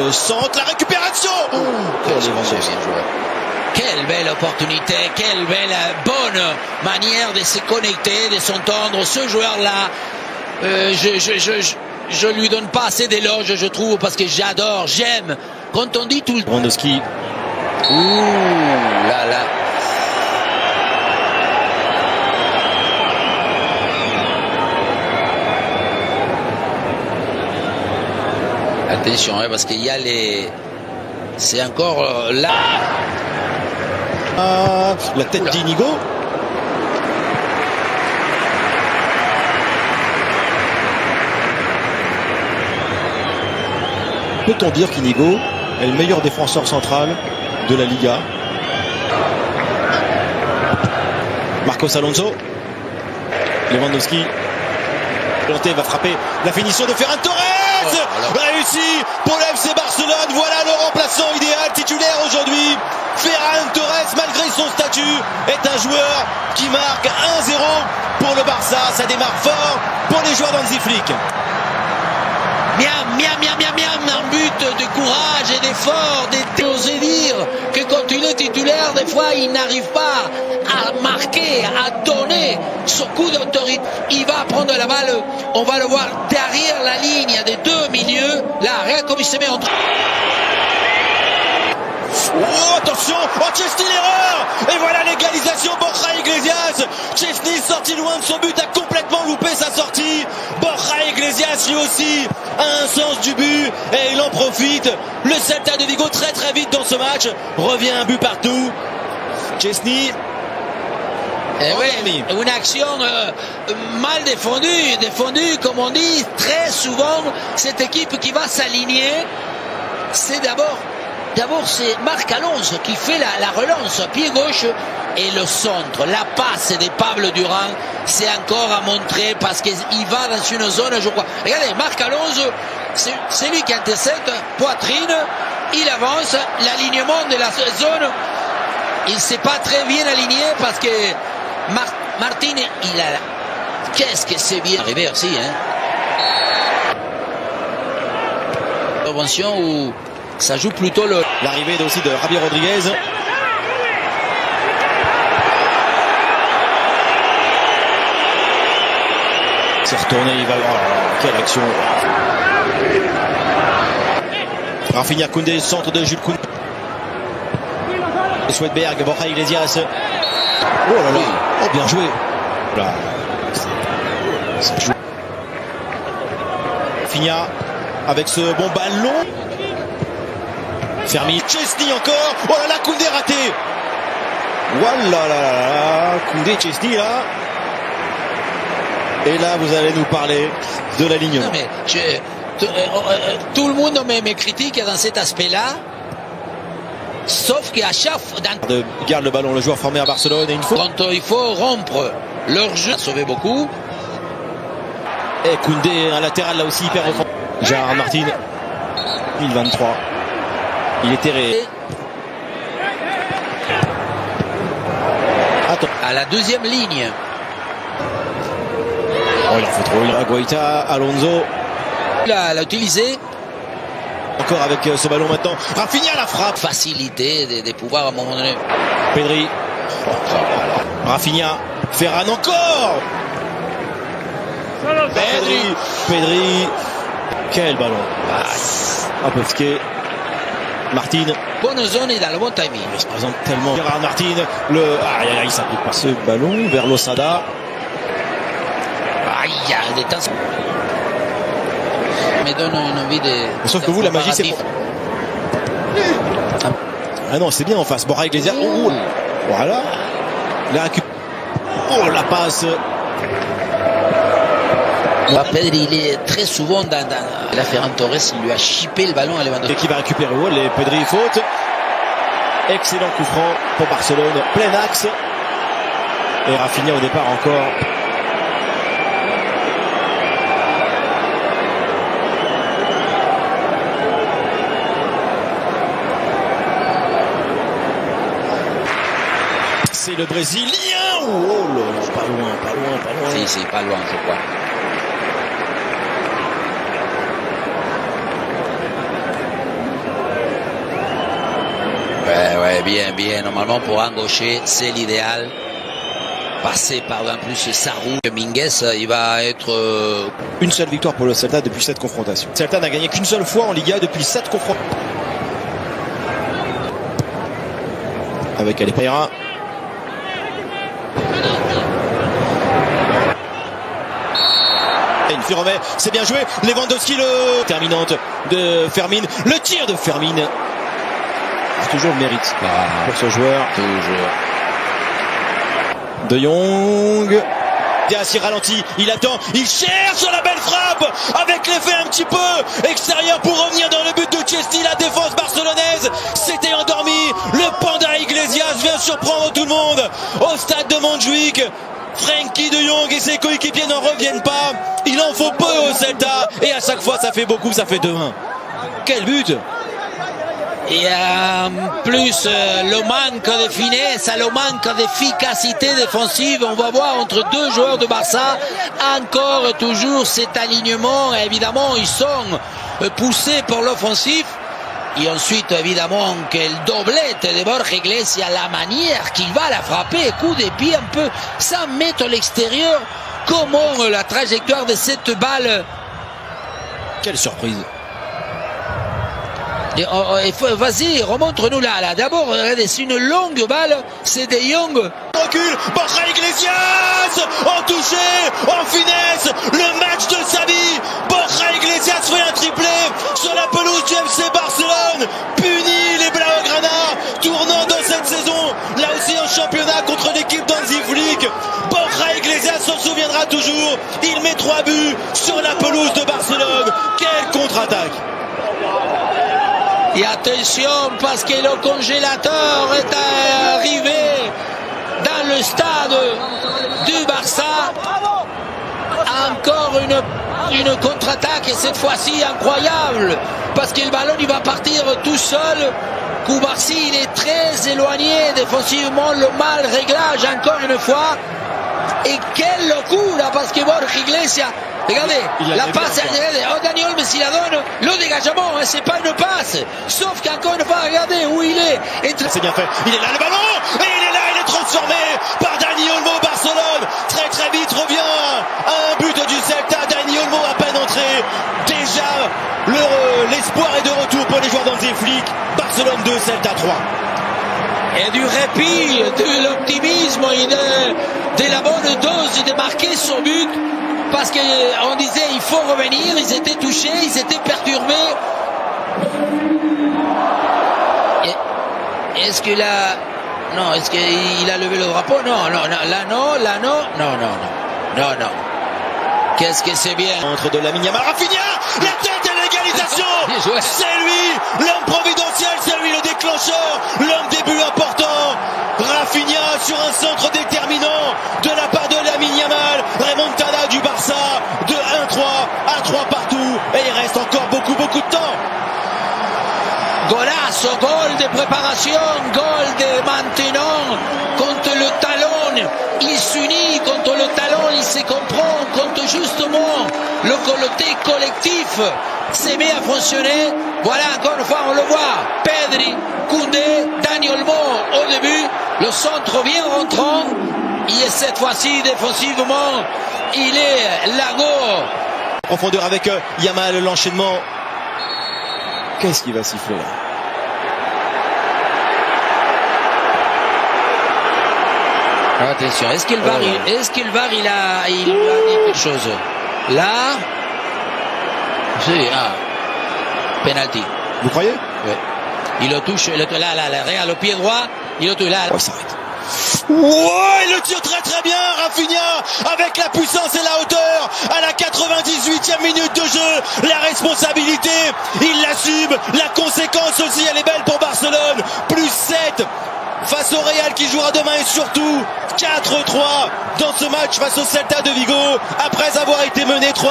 le centre, la récupération. Quelle belle opportunité, quelle belle bonne manière de se connecter, de s'entendre. Ce joueur-là, je lui donne pas assez d'éloges, je trouve, parce que j'adore, j'aime. Quand on dit tout le temps. Lewandowski. Ouh là là. Attention, parce qu'il y a les. C'est encore là. La tête d'Inigo. Peut-on dire qu'Inigo est le meilleur défenseur central de la Liga? Marcos Alonso. Lewandowski. Planté va frapper la finition de Ferran Torres. Réussi pour le FC Barcelone. Voilà le remplaçant idéal, titulaire aujourd'hui. Ferran Torres, malgré son statut, est un joueur qui marque 1-0 pour le Barça. Ça démarre fort pour les joueurs d'Hansi Flick. Un but de courage et d'effort, d'oser dire que quand il est titulaire, des fois il n'arrive pas à marquer, à donner son coup d'autorité. Il va prendre la balle, on va le voir derrière la ligne des deux milieux. Là, regarde comme il se met entre. Oh, attention, Chesney l'erreur. Et voilà l'égalisation, Borja Iglesias. Chesney sorti loin de son but, a complètement loupé sa sortie. Borja Iglesias lui aussi a un sens du but et il en profite. Le Celta de Vigo très vite dans ce match. Revient un but partout. Chesney. Oui, une action mal défendue comme on dit. Très souvent, cette équipe qui va s'aligner, c'est d'abord c'est Marc Alonso qui fait la relance pied gauche et le centre, la passe de Pablo Durán, c'est encore à montrer parce qu'il va dans une zone, je crois. Regardez, Marc Alonso, c'est lui qui intercepte, poitrine, il avance, l'alignement de la zone, il ne s'est pas très bien aligné parce que Martin, il a... Qu'est-ce que c'est bien arrivé aussi, hein? Intervention où ça joue plutôt l'arrivée aussi de Javier Rodriguez. C'est retourné, il va... Oh, quelle action. Rafinha Koundé, centre de Jules Koundé. Swedberg, Borja Iglesias. Oh là là, oh, bien joué. Là, c'est joué. Rafinha avec ce bon ballon. Fermi, Chesney encore. Oh là là, Koundé raté. Voilà là, Koundé, Chesney là. Et là, vous allez nous parler de l'alignement. Non mais tout le monde me critique dans cet aspect-là. Sauf qu'à chaque fois... Garde le ballon, le joueur formé à Barcelone. Et une fois... Quand il faut rompre leur jeu, sauver beaucoup. Et Koundé, un latéral là aussi hyper offensif. Gérard Martin, 2023. Il est terré. Attends. À la deuxième ligne. Oh, il en faut trop. Il a Guaita, Alonso. Il l'a utilisé. Encore avec ce ballon maintenant. Rafinha la frappe. Facilité de pouvoir à un moment donné. Pedri. Rafinha. Ferran encore. Pedri. Quel ballon. Un peu fqué. Martin. Bonne zone et dans le bon timing. Il se présente tellement. Gérard Martin. Il s'applique par ce ballon vers Losada. Il y a des temps. Me donne une envie de. Sauf que vous, la magie, c'est. Ah non, c'est bien en face. Borja Iglesias. Oh, voilà. La récup. Oh, la passe. Pedri, il est très souvent dans la Ferran Torres, il lui a chippé le ballon à Lewandowski. Et qui va récupérer les Pedri faute. Excellent coup franc pour Barcelone. Plein axe. Et Rafinha au départ encore. C'est le Brésilien. Oh là, pas loin. Si, pas loin, je crois. Ouais, bien, bien. Normalement, pour un gaucher, c'est l'idéal. Passer par en plus Sarou, Minguez, il va être... Une seule victoire pour le Celta depuis 7 confrontations. Celta n'a gagné qu'une seule fois en Liga depuis 7 confrontations. Avec Ale Pereira. Une Furomet, c'est bien joué. Lewandowski, le terminante de Fermin. Le tir de Fermin. C'est toujours le mérite pour ce joueur. Toujours. De Jong. Dias, il ralentit, il attend, il cherche la belle frappe avec l'effet un petit peu extérieur pour revenir dans le but de Chesney. La défense barcelonaise s'était endormie. Le panda Iglesias vient surprendre tout le monde au stade de Montjuic. Frenkie de Jong et ses coéquipiers n'en reviennent pas. Il en faut peu au Celta et à chaque fois ça fait beaucoup, ça fait 2-1. Quel but! Et en plus, le manque de finesse, le manque d'efficacité défensive, on va voir entre deux joueurs de Barça, encore toujours cet alignement. Évidemment, ils sont poussés pour l'offensif. Et ensuite, évidemment, quel doublette de Borja Iglesias, la manière qu'il va la frapper, coup de pied un peu, 100 mètres à l'extérieur. Comment la trajectoire de cette balle. Quelle surprise! Vas-y, remontre-nous là. D'abord, regardez, c'est une longue balle, c'est De Jong. Recule, Borja Iglesias, en touché, en finesse, le match de sa vie. Borja Iglesias fait un triplé sur la pelouse du FC Barcelone, punit les Blaugrana, tournant dans cette saison, là aussi en championnat contre l'équipe d'Hansi Flick. Borja Iglesias s'en souviendra toujours, il met 3 buts sur la pelouse de Barcelone. Quelle contre-attaque! Et attention, parce que le congélateur est arrivé dans le stade du Barça. Encore une contre-attaque, et cette fois-ci incroyable, parce que le ballon il va partir tout seul. Koubarsi, il est très éloigné défensivement, le mal réglage encore une fois. Et quelle locura, parce que Borja Iglesias, regardez, la passe, regardez, Dani Olmo s'il la donne, le dégagement, hein, c'est pas une passe. Sauf qu'encore une fois, regardez où il est. C'est bien fait, il est là le ballon, et il est là, il est transformé par Dani Olmo. Barcelone, très vite revient à un but du Celta. Dani Olmo à peine entré. Déjà, l'espoir est de retour pour les joueurs d'Hansi Flick. Barcelone 2, Celta 3. Et du répit, de l'optimisme et de la bonne dose de marquer son but. Parce qu'on disait il faut revenir, ils étaient touchés, ils étaient perturbés. Est-ce qu'il a... Non, est-ce qu'il a levé le drapeau? Non, non. Qu'est-ce que c'est bien. Entre de Lamine Yamal, Rafinha, la tête et l'égalisation. C'est lui, l'homme providentiel, c'est lui le déclencheur, l'homme des buts importants. Rafinha sur un centre déterminant de la part de Lamine Yamal. Remontada du Barça de 1-3 à 3 partout. Et il reste encore beaucoup de temps. Golazo, gol de préparation, gol de maintenant contre le talon. Il s'unit contre le talon, il se comprend contre justement le côté collectif s'est mis à fonctionner. Voilà, encore une fois, on le voit. Pedri, Koundé, Dani Olmo au début. Le centre bien rentrant. Et cette fois-ci, défensivement, il est Lago. Profondeur avec Yamal, l'enchaînement. Qu'est-ce qui va siffler là? Attention, est-ce qu'il VAR il a dit quelque chose? Là, c'est penalty. Vous croyez? Oui. Il le touche, là, regarde le pied droit, il le touche là. Ouais, ça arrête. Ouais, il le tire très bien, Rafinha, avec la puissance et la hauteur, à la 98e minute de jeu, la responsabilité, il l'assume, la conséquence aussi, elle est belle pour Barcelone, plus 7 face au Real qui jouera demain et surtout 4-3 dans ce match face au Celta de Vigo, après avoir été mené 3-1.